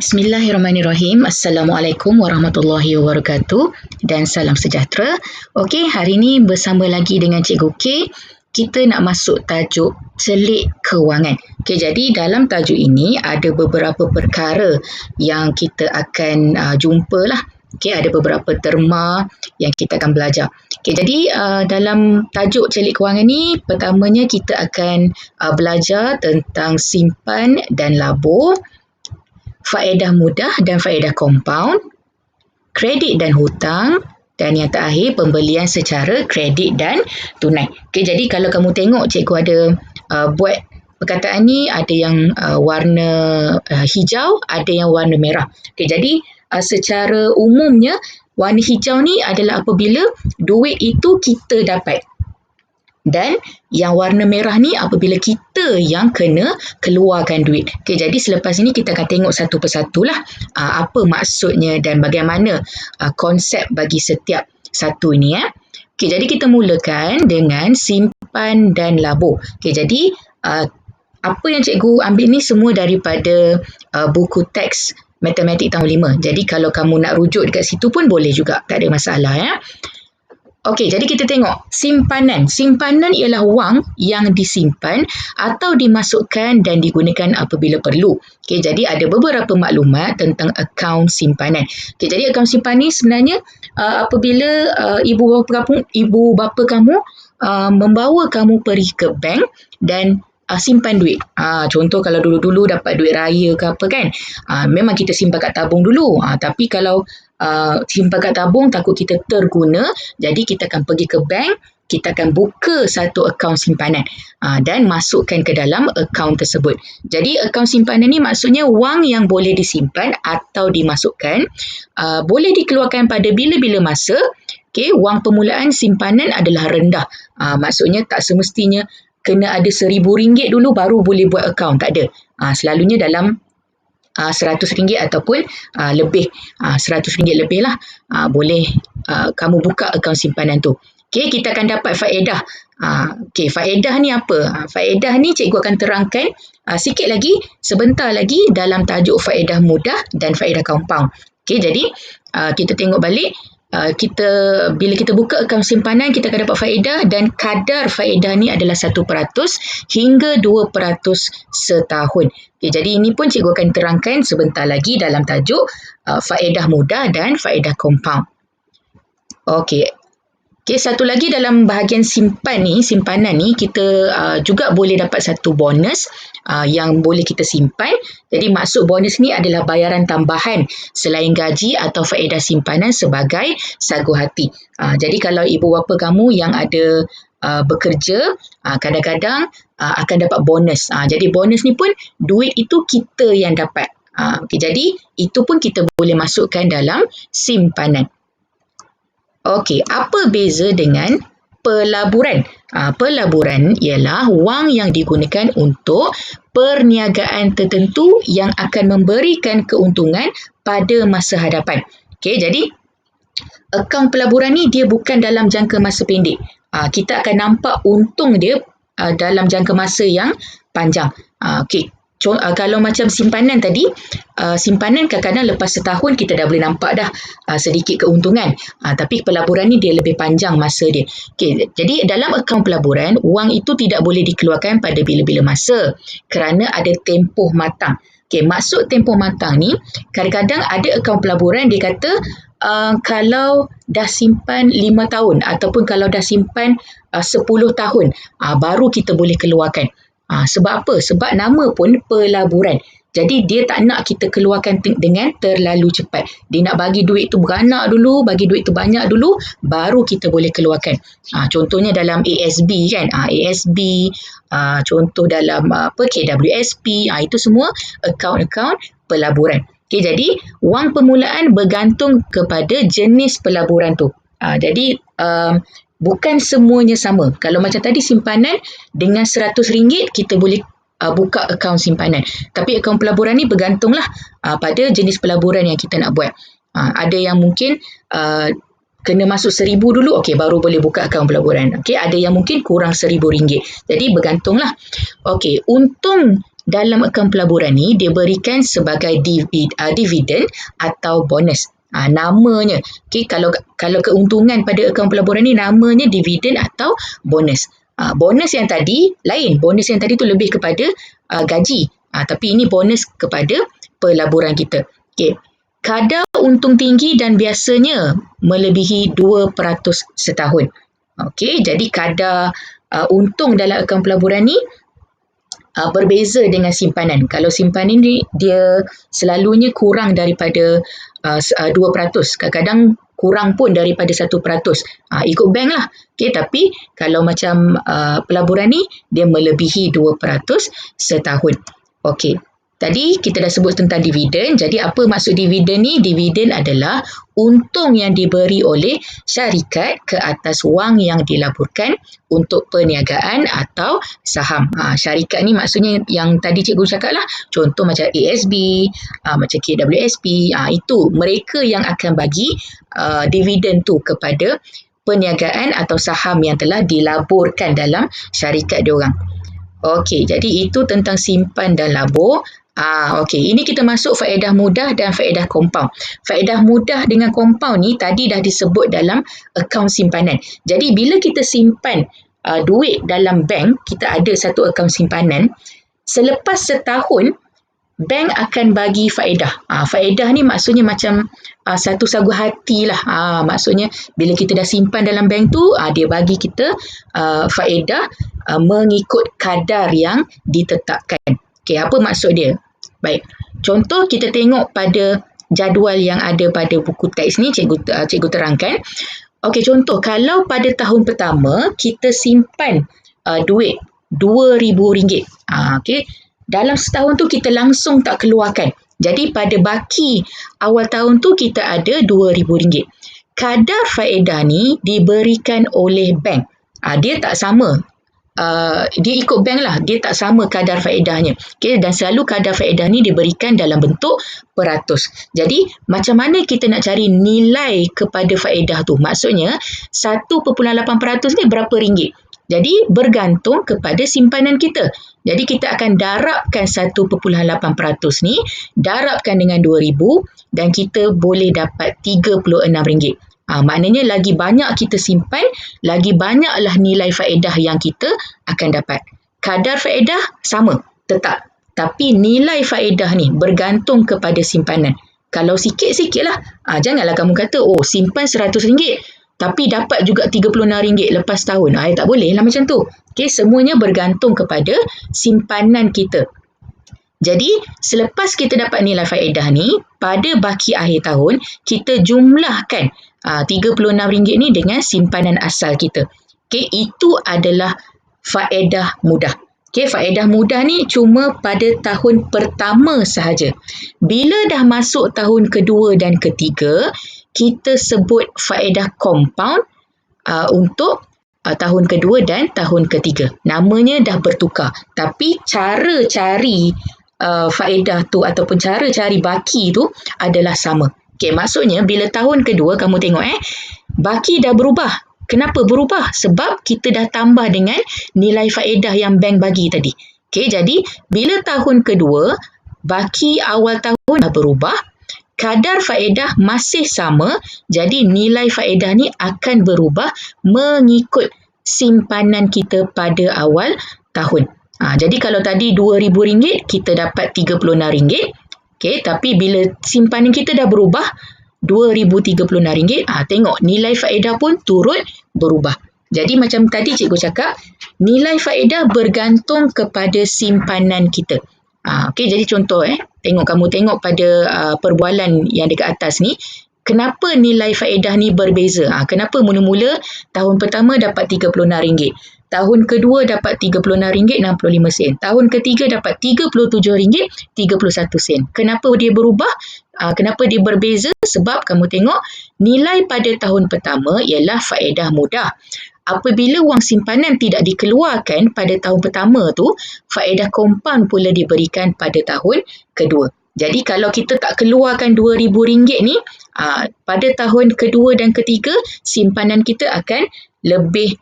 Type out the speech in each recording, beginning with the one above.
Bismillahirrahmanirrahim. Assalamualaikum warahmatullahi wabarakatuh dan salam sejahtera. Okey, hari ini bersama lagi dengan Cikgu K, kita nak masuk tajuk celik kewangan. Okey, jadi dalam tajuk ini ada beberapa perkara yang kita akan jumpalah. Okey, ada beberapa terma yang kita akan belajar. Okey, jadi dalam tajuk celik kewangan ni, pertamanya kita akan belajar tentang simpan dan labur, faedah mudah dan faedah kompaun, kredit dan hutang, dan yang terakhir pembelian secara kredit dan tunai. Okey, jadi kalau kamu tengok cikgu ada buat perkataan ni, ada yang warna hijau, ada yang warna merah. Okey, jadi secara umumnya warna hijau ni adalah apabila duit itu kita dapat. Dan yang warna merah ni apabila kita yang kena keluarkan duit. Okey, jadi selepas ini kita akan tengok satu persatu lah apa maksudnya dan bagaimana konsep bagi setiap satu ini. Okey, jadi kita mulakan dengan simpan dan labur. Okey, jadi apa yang cikgu ambil ni semua daripada buku teks matematik tahun 5. Jadi kalau kamu nak rujuk dekat situ pun boleh juga, tak ada masalah ya. Okey, jadi kita tengok simpanan. Simpanan ialah wang yang disimpan atau dimasukkan dan digunakan apabila perlu. Okey, jadi ada beberapa maklumat tentang akaun simpanan. Okey, jadi akaun simpanan ni sebenarnya apabila ibu bapa kamu membawa kamu pergi ke bank dan simpan duit. Contoh kalau dulu-dulu dapat duit raya ke apa kan, memang kita simpan kat tabung dulu. Tapi kalau simpan kat tabung takut kita terguna, jadi kita akan pergi ke bank, kita akan buka satu akaun simpanan dan masukkan ke dalam akaun tersebut. Jadi akaun simpanan ni maksudnya wang yang boleh disimpan atau dimasukkan, boleh dikeluarkan pada bila-bila masa. Okay, wang permulaan simpanan adalah rendah. Maksudnya tak semestinya kena ada RM1,000 dulu baru boleh buat akaun, tak ada. Selalunya dalam RM100 ataupun lebih, RM100 lebih lah, boleh kamu buka akaun simpanan tu. Okey, kita akan dapat faedah. Okey, faedah ni apa? Faedah ni cikgu akan terangkan sikit lagi, sebentar lagi dalam tajuk faedah mudah dan faedah kompaun. Okey, jadi kita tengok balik. Bila kita buka akaun simpanan, kita akan dapat faedah dan kadar faedah ni adalah 1% hingga 2% setahun. Okay, jadi ini pun cikgu akan terangkan sebentar lagi dalam tajuk faedah mudah dan faedah kompaun. Okey. Okay, satu lagi dalam bahagian simpanan ni kita juga boleh dapat satu bonus yang boleh kita simpan. Jadi maksud bonus ni adalah bayaran tambahan selain gaji atau faedah simpanan sebagai sagu hati. Jadi kalau ibu bapa kamu yang ada bekerja, kadang-kadang akan dapat bonus. Jadi bonus ni pun duit itu kita yang dapat. Okay, jadi itu pun kita boleh masukkan dalam simpanan. Okey, apa beza dengan pelaburan? Pelaburan ialah wang yang digunakan untuk perniagaan tertentu yang akan memberikan keuntungan pada masa hadapan. Okey, jadi akaun pelaburan ni dia bukan dalam jangka masa pendek. Kita akan nampak untung dia dalam jangka masa yang panjang. Okey. Kalau macam simpanan tadi, simpanan kadang-kadang lepas setahun kita dah boleh nampak dah sedikit keuntungan. Tapi pelaburan ni dia lebih panjang masa dia. Okay, jadi dalam akaun pelaburan, wang itu tidak boleh dikeluarkan pada bila-bila masa kerana ada tempoh matang. Okay, maksud tempoh matang ni, kadang-kadang ada akaun pelaburan dia kata kalau dah simpan 5 tahun ataupun kalau dah simpan 10 tahun, baru kita boleh keluarkan. Sebab apa? Sebab nama pun pelaburan. Jadi dia tak nak kita keluarkan dengan terlalu cepat. Dia nak bagi duit tu beranak dulu, bagi duit tu banyak dulu, baru kita boleh keluarkan. Contohnya dalam ASB kan, ASB, contoh dalam KWSP, itu semua akaun-akaun pelaburan. Okay, jadi wang permulaan bergantung kepada jenis pelaburan tu. Jadi bukan semuanya sama. Kalau macam tadi simpanan dengan RM100 kita boleh buka akaun simpanan. Tapi akaun pelaburan ni bergantunglah pada jenis pelaburan yang kita nak buat. Ada yang mungkin kena masuk RM1,000 dulu, okey, baru boleh buka akaun pelaburan. Okey, ada yang mungkin kurang RM1,000. Jadi bergantunglah. Okey, untung dalam akaun pelaburan ni dia berikan sebagai dividen atau bonus. Namanya. Okay, kalau keuntungan pada akaun pelaburan ni namanya dividen atau bonus. Bonus yang tadi lain. Bonus yang tadi tu lebih kepada gaji. Tapi ini bonus kepada pelaburan kita. Okay. Kadar untung tinggi dan biasanya melebihi 2% setahun. Okey, jadi kadar untung dalam akaun pelaburan ni berbeza dengan simpanan. Kalau simpanan ni dia selalunya kurang daripada 2%. Kadang-kadang kurang pun daripada 1%. Ikut bank lah. Okay, tapi kalau macam pelaburan ni dia melebihi 2% setahun. Okey. Tadi kita dah sebut tentang dividen. Jadi apa maksud dividen ni? Dividen adalah untung yang diberi oleh syarikat ke atas wang yang dilaburkan untuk perniagaan atau saham. Syarikat ni maksudnya yang tadi cikgu cakap lah. Contoh macam ASB, macam KWSP. Itu mereka yang akan bagi dividen tu kepada perniagaan atau saham yang telah dilaburkan dalam syarikat diorang. Okey, jadi itu tentang simpan dan labur. Okey, ini kita masuk faedah mudah dan faedah kompaun. Faedah mudah dengan kompaun ni tadi dah disebut dalam akaun simpanan. Jadi bila kita simpan duit dalam bank, kita ada satu akaun simpanan, selepas setahun bank akan bagi faedah. Faedah ni maksudnya macam satu sagu hati lah. Maksudnya bila kita dah simpan dalam bank tu, dia bagi kita faedah mengikut kadar yang ditetapkan. Okey, apa maksud dia? Baik, contoh kita tengok pada jadual yang ada pada buku teks ni, cikgu terangkan. Okey, contoh kalau pada tahun pertama kita simpan duit RM2,000. Okey, dalam setahun tu kita langsung tak keluarkan. Jadi pada baki awal tahun tu kita ada RM2,000. Kadar faedah ni diberikan oleh bank. Dia tak sama. Dia ikut bank lah. Dia tak sama kadar faedahnya. Okay, dan selalu kadar faedah ni diberikan dalam bentuk peratus. Jadi macam mana kita nak cari nilai kepada faedah tu? Maksudnya 1.8% ni berapa ringgit? Jadi bergantung kepada simpanan kita. Jadi kita akan darabkan 1.8% ni, darabkan dengan 2,000 dan kita boleh dapat RM36. Maknanya lagi banyak kita simpan, lagi banyaklah nilai faedah yang kita akan dapat. Kadar faedah sama, tetap. Tapi nilai faedah ni bergantung kepada simpanan. Kalau sikit-sikit lah, janganlah kamu kata, simpan RM100, tapi dapat juga RM36 lepas tahun. Tak boleh lah macam tu. Okay, semuanya bergantung kepada simpanan kita. Jadi, selepas kita dapat nilai faedah ni, pada baki akhir tahun, kita jumlahkan RM36 ni dengan simpanan asal kita. Okay, itu adalah faedah mudah. Okay, faedah mudah ni cuma pada tahun pertama sahaja. Bila dah masuk tahun kedua dan ketiga, kita sebut faedah kompaun untuk tahun kedua dan tahun ketiga. Namanya dah bertukar. Tapi cara cari faedah tu ataupun cara cari baki tu adalah sama. Okay, maksudnya bila tahun kedua kamu tengok baki dah berubah. Kenapa berubah? Sebab kita dah tambah dengan nilai faedah yang bank bagi tadi. Okay, jadi bila tahun kedua, baki awal tahun dah berubah, kadar faedah masih sama, jadi nilai faedah ni akan berubah mengikut simpanan kita pada awal tahun. Jadi kalau tadi RM2,000, kita dapat RM36. Okay, tapi bila simpanan kita dah berubah, RM2,036, tengok nilai faedah pun turut berubah. Jadi macam tadi cikgu cakap, nilai faedah bergantung kepada simpanan kita. Okay, jadi contoh kamu tengok pada perbualan yang dekat atas ni, kenapa nilai faedah ni berbeza? Kenapa mula-mula tahun pertama dapat RM36? Tahun kedua dapat RM36.65. Tahun ketiga dapat RM37.31. Kenapa dia berubah? Kenapa dia berbeza? Sebab kamu tengok nilai pada tahun pertama ialah faedah mudah. Apabila wang simpanan tidak dikeluarkan pada tahun pertama tu, faedah kompaun pula diberikan pada tahun kedua. Jadi kalau kita tak keluarkan RM2,000 ni, pada tahun kedua dan ketiga, simpanan kita akan lebih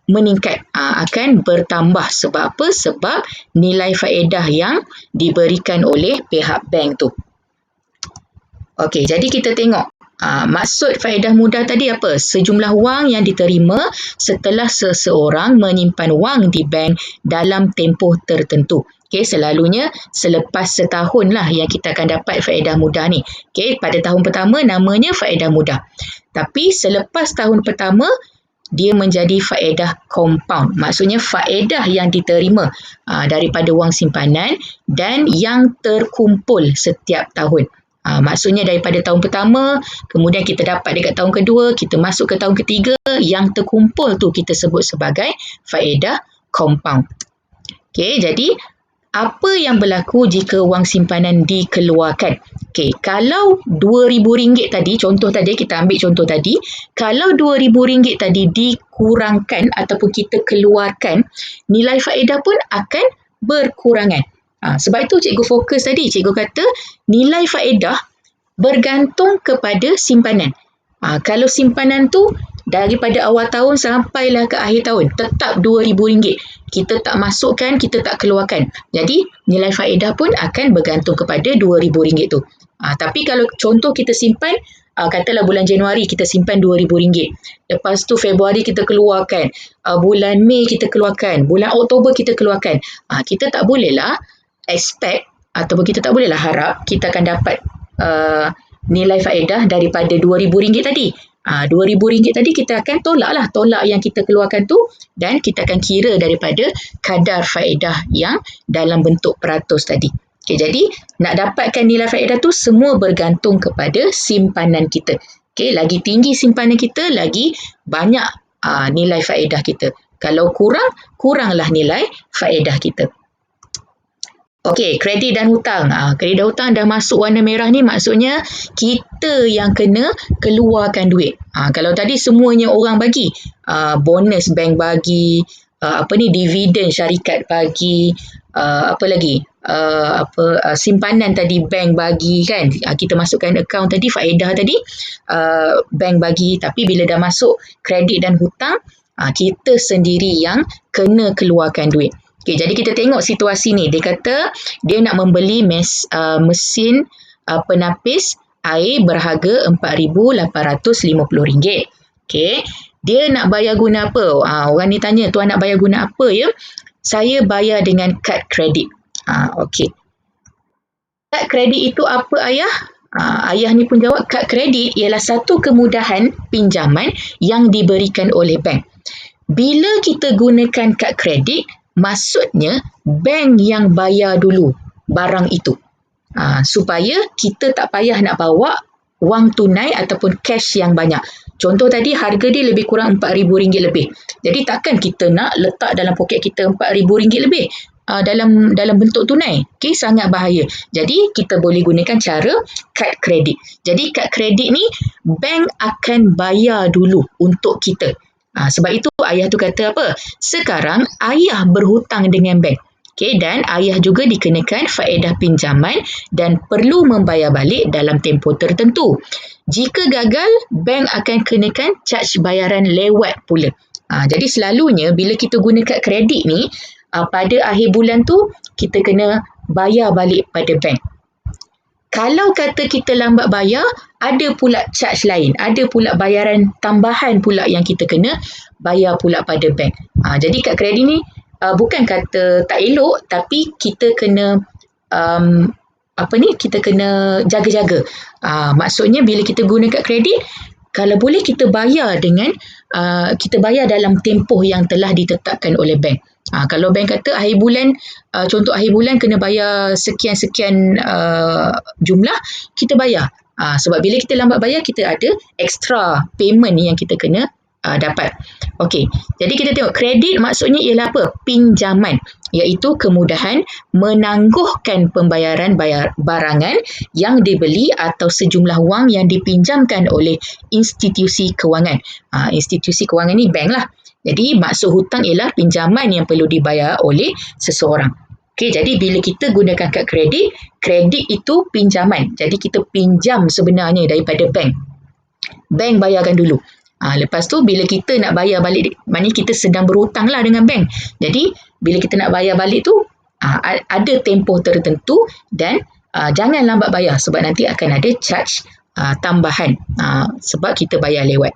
meningkat, akan bertambah. Sebab apa? Sebab nilai faedah yang diberikan oleh pihak bank tu. Okey, jadi kita tengok maksud faedah mudah tadi apa? Sejumlah wang yang diterima setelah seseorang menyimpan wang di bank dalam tempoh tertentu. Okey, selalunya selepas setahun lah yang kita akan dapat faedah mudah ni. Okey, pada tahun pertama namanya faedah mudah. Tapi selepas tahun pertama dia menjadi faedah compound. Maksudnya faedah yang diterima daripada wang simpanan dan yang terkumpul setiap tahun. Maksudnya daripada tahun pertama, kemudian kita dapat dekat tahun kedua, kita masuk ke tahun ketiga, yang terkumpul tu kita sebut sebagai faedah compound. Okey, jadi apa yang berlaku jika wang simpanan dikeluarkan? Okey, kalau RM2,000 tadi, contoh tadi, kita ambil contoh tadi, kalau RM2,000 tadi dikurangkan ataupun kita keluarkan, nilai faedah pun akan berkurangan. Sebab itu cikgu fokus tadi, cikgu kata nilai faedah bergantung kepada simpanan. Kalau simpanan tu daripada awal tahun sampailah ke akhir tahun, tetap RM2,000. Kita tak masukkan, kita tak keluarkan. Jadi, nilai faedah pun akan bergantung kepada RM2,000 tu. Tapi kalau contoh kita simpan, katalah bulan Januari kita simpan RM2,000. Lepas tu Februari kita keluarkan. Bulan Mei kita keluarkan. Bulan Oktober kita keluarkan. Kita tak bolehlah expect ataupun kita tak bolehlah harap kita akan dapat nilai faedah daripada RM2,000 tadi. RM2,000 tadi kita akan tolak yang kita keluarkan tu dan kita akan kira daripada kadar faedah yang dalam bentuk peratus tadi. Okay, jadi nak dapatkan nilai faedah tu semua bergantung kepada simpanan kita. Okay, lagi tinggi simpanan kita, lagi banyak nilai faedah kita. Kalau kuranglah nilai faedah kita. Okey, kredit dan hutang. Kredit dan hutang dah masuk warna merah ni, maksudnya kita yang kena keluarkan duit. Kalau tadi semuanya orang bagi, bonus bank bagi, dividen syarikat bagi, apa lagi? Simpanan tadi bank bagi kan. Kita masukkan akaun tadi, faedah tadi bank bagi. Tapi bila dah masuk kredit dan hutang, kita sendiri yang kena keluarkan duit. Okay, jadi kita tengok situasi ni. Dia kata dia nak membeli mesin penapis air berharga RM4,850. Okay. Dia nak bayar guna apa? Orang ni tanya, tuan nak bayar guna apa ya? Saya bayar dengan kad kredit. Okay. Kad kredit itu apa ayah? Ayah ni pun jawab, kad kredit ialah satu kemudahan pinjaman yang diberikan oleh bank. Bila kita gunakan kad kredit, maksudnya bank yang bayar dulu barang itu. Supaya kita tak payah nak bawa wang tunai ataupun cash yang banyak. Contoh tadi harga dia lebih kurang RM4,000 lebih. Jadi takkan kita nak letak dalam poket kita RM4,000 lebih dalam bentuk tunai. Okay, sangat bahaya. Jadi kita boleh gunakan cara kad kredit. Jadi kad kredit ni bank akan bayar dulu untuk kita. Sebab itu ayah tu kata apa? Sekarang ayah berhutang dengan bank. Okay, dan ayah juga dikenakan faedah pinjaman dan perlu membayar balik dalam tempoh tertentu. Jika gagal, bank akan kenakan charge bayaran lewat pula. Jadi selalunya bila kita guna kad kredit ni, pada akhir bulan tu kita kena bayar balik pada bank. Kalau kata kita lambat bayar, ada pula charge lain. Ada pula bayaran tambahan pula yang kita kena bayar pula pada bank. Jadi kad kredit ni bukan kata tak elok, tapi kita kena kita kena jaga-jaga. Maksudnya bila kita guna kad kredit, kalau boleh kita bayar kita bayar dalam tempoh yang telah ditetapkan oleh bank. Kalau bank kata akhir bulan, contoh akhir bulan kena bayar sekian-sekian jumlah, kita bayar. Sebab bila kita lambat bayar, kita ada extra payment yang kita kena dapat. Okey, jadi kita tengok kredit maksudnya ialah apa? Pinjaman, iaitu kemudahan menangguhkan pembayaran barangan yang dibeli atau sejumlah wang yang dipinjamkan oleh institusi kewangan. Institusi kewangan ni bank lah. Jadi maksud hutang ialah pinjaman yang perlu dibayar oleh seseorang. Okey, jadi bila kita gunakan kad kredit, kredit itu pinjaman. Jadi kita pinjam sebenarnya daripada bank. Bank bayarkan dulu. Lepas tu bila kita nak bayar balik, maknanya kita sedang berhutang lah dengan bank. Jadi bila kita nak bayar balik tu ada tempoh tertentu dan jangan lambat bayar sebab nanti akan ada charge tambahan sebab kita bayar lewat.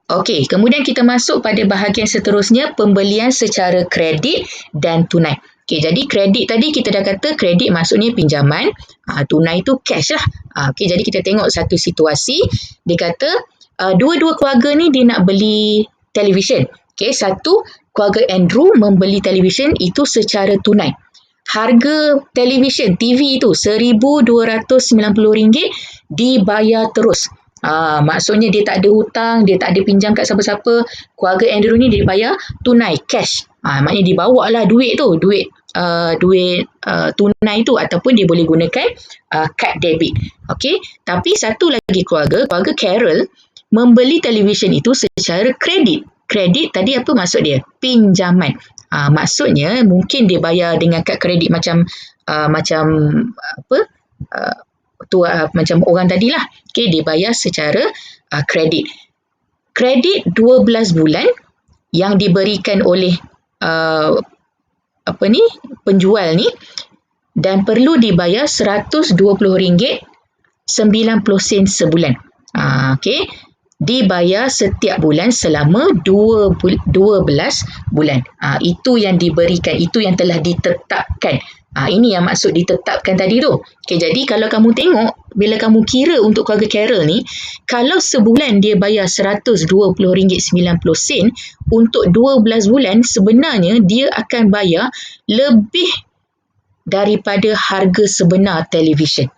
Okey, kemudian kita masuk pada bahagian seterusnya, pembelian secara kredit dan tunai. Okey, jadi kredit tadi kita dah kata kredit maksudnya pinjaman, tunai tu cash lah. Okey, jadi kita tengok satu situasi, dia kata dua-dua keluarga ni dia nak beli televisyen. Okey, satu keluarga Andrew membeli televisyen itu secara tunai. Harga televisyen TV itu RM1,290 dibayar terus. Maksudnya dia tak ada hutang, dia tak ada pinjam kat siapa-siapa. Keluarga Andrew ni dia bayar tunai, cash. Maknanya dibawa lah duit tu, duit tunai tu, ataupun dia boleh gunakan kad debit. Okey, tapi satu lagi keluarga Carol membeli televisyen itu secara kredit. Kredit tadi apa maksud dia? Pinjaman. Maksudnya mungkin dia bayar dengan kad kredit macam macam orang tadilah. Okey, dia bayar secara kredit. Kredit 12 bulan yang diberikan oleh penjual ni, dan perlu dibayar RM120.90 sebulan. Okey, dibayar setiap bulan selama 12 bulan. Itu yang diberikan, itu yang telah ditetapkan. Ini yang maksud ditetapkan tadi tu. Okay, jadi kalau kamu tengok, bila kamu kira untuk keluarga Carol ni, kalau sebulan dia bayar RM120.90 untuk 12 bulan, sebenarnya dia akan bayar lebih daripada harga sebenar televisyen.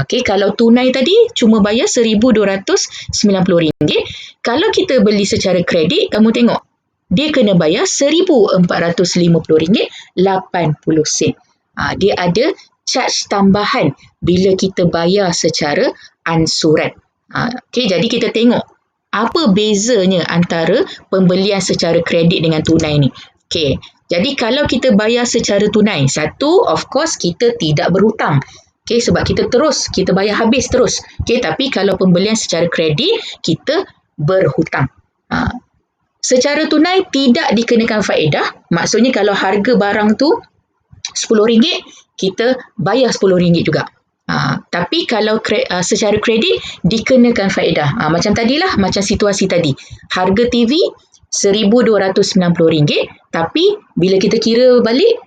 Okay, kalau tunai tadi cuma bayar RM1,290. Kalau kita beli secara kredit, kamu tengok dia kena bayar RM1,450.80. Dia ada charge tambahan bila kita bayar secara ansuran. Okay, jadi kita tengok apa bezanya antara pembelian secara kredit dengan tunai ni. Okay, jadi kalau kita bayar secara tunai, satu, of course kita tidak berhutang. Okay, sebab kita bayar habis terus. Okay, tapi kalau pembelian secara kredit, kita berhutang. Secara tunai tidak dikenakan faedah. Maksudnya kalau harga barang tu RM10, kita bayar RM10 juga. Tapi kalau secara kredit dikenakan faedah. Macam tadilah, macam situasi tadi. Harga TV RM1,290, tapi bila kita kira balik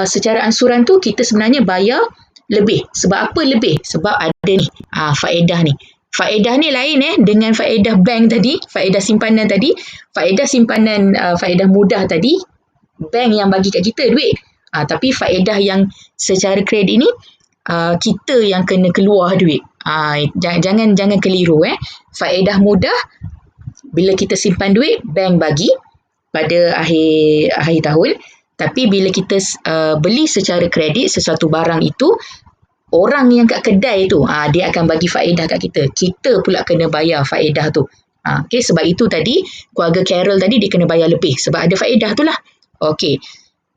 secara ansuran tu, kita sebenarnya bayar lebih. Sebab apa lebih? Sebab ada ni faedah ni. Faedah ni lain dengan faedah bank tadi, faedah simpanan tadi. Faedah simpanan, faedah mudah tadi, bank yang bagi kat kita duit. Tapi faedah yang secara kredit ni, kita yang kena keluar duit. Jangan keliru. Faedah mudah, bila kita simpan duit, bank bagi pada akhir tahun. Tapi bila kita beli secara kredit sesuatu barang itu, orang yang kat kedai tu, dia akan bagi faedah kat kita. Kita pula kena bayar faedah tu. Okay, sebab itu tadi, keluarga Carol tadi dia kena bayar lebih. Sebab ada faedah tu lah. Okay.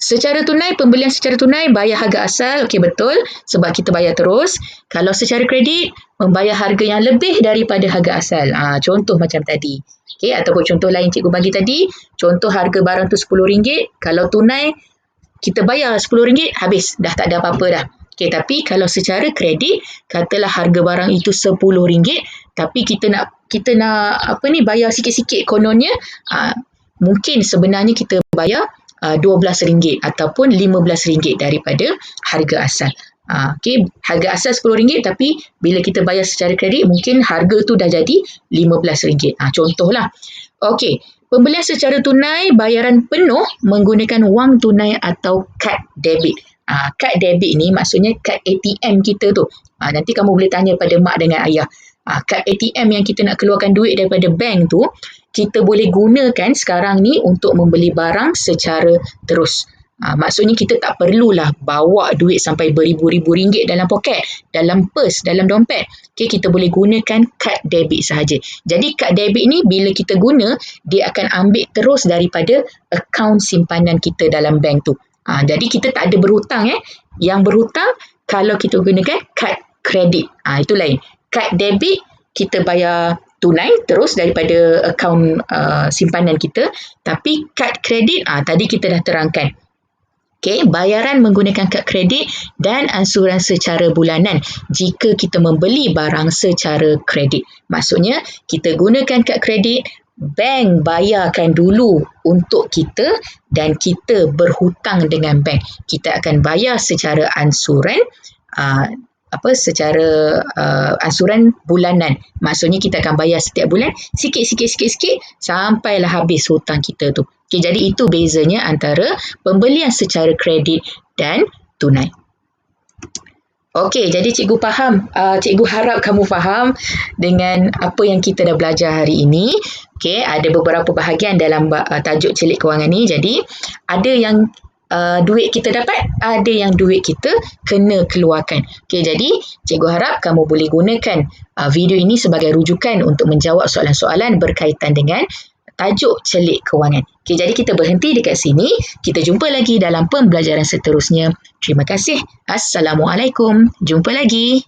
Secara tunai, pembelian secara tunai, bayar harga asal. Okay, betul. Sebab kita bayar terus. Kalau secara kredit, membayar harga yang lebih daripada harga asal. Contoh macam tadi. Okay, ataupun contoh lain cikgu bagi tadi. Contoh harga barang tu RM10. Kalau tunai, kita bayar RM10, habis. Dah tak ada apa-apa dah. Okay, tapi kalau secara kredit, katalah harga barang itu RM10, tapi kita nak bayar sikit-sikit kononnya, mungkin sebenarnya kita bayar RM12 ataupun RM15 daripada harga asal. Okay, harga asal RM10, tapi bila kita bayar secara kredit, mungkin harga tu dah jadi RM15. Contohlah. Okay, pembelian secara tunai, bayaran penuh menggunakan wang tunai atau kad debit. Kad debit ni maksudnya kad ATM kita tu. Nanti kamu boleh tanya pada mak dengan ayah. Kad ATM yang kita nak keluarkan duit daripada bank tu, kita boleh gunakan sekarang ni untuk membeli barang secara terus. Maksudnya kita tak perlulah bawa duit sampai beribu-ribu ringgit dalam poket, dalam purse, dalam dompet. Okay, kita boleh gunakan kad debit sahaja. Jadi kad debit ni bila kita guna, dia akan ambil terus daripada akaun simpanan kita dalam bank tu. Jadi kita tak ada berhutang. Yang berhutang kalau kita gunakan kad kredit. Itu lain. Kad debit kita bayar tunai terus daripada akaun simpanan kita, tapi kad kredit tadi kita dah terangkan. Okey, bayaran menggunakan kad kredit dan ansuran secara bulanan jika kita membeli barang secara kredit. Maksudnya, kita gunakan kad kredit, bank bayarkan dulu untuk kita dan kita berhutang dengan bank. Kita akan bayar secara ansuran secara ansuran bulanan. Maksudnya kita akan bayar setiap bulan sikit sampailah habis hutang kita tu. Okay, jadi itu bezanya antara pembelian secara kredit dan tunai. Okey, jadi cikgu faham. Cikgu harap kamu faham dengan apa yang kita dah belajar hari ini. Okey, ada beberapa bahagian dalam tajuk celik kewangan ni. Jadi, ada yang duit kita dapat, ada yang duit kita kena keluarkan. Okey, jadi cikgu harap kamu boleh gunakan video ini sebagai rujukan untuk menjawab soalan-soalan berkaitan dengan tajuk celik kewangan. Okey, jadi kita berhenti dekat sini. Kita jumpa lagi dalam pembelajaran seterusnya. Terima kasih. Assalamualaikum. Jumpa lagi.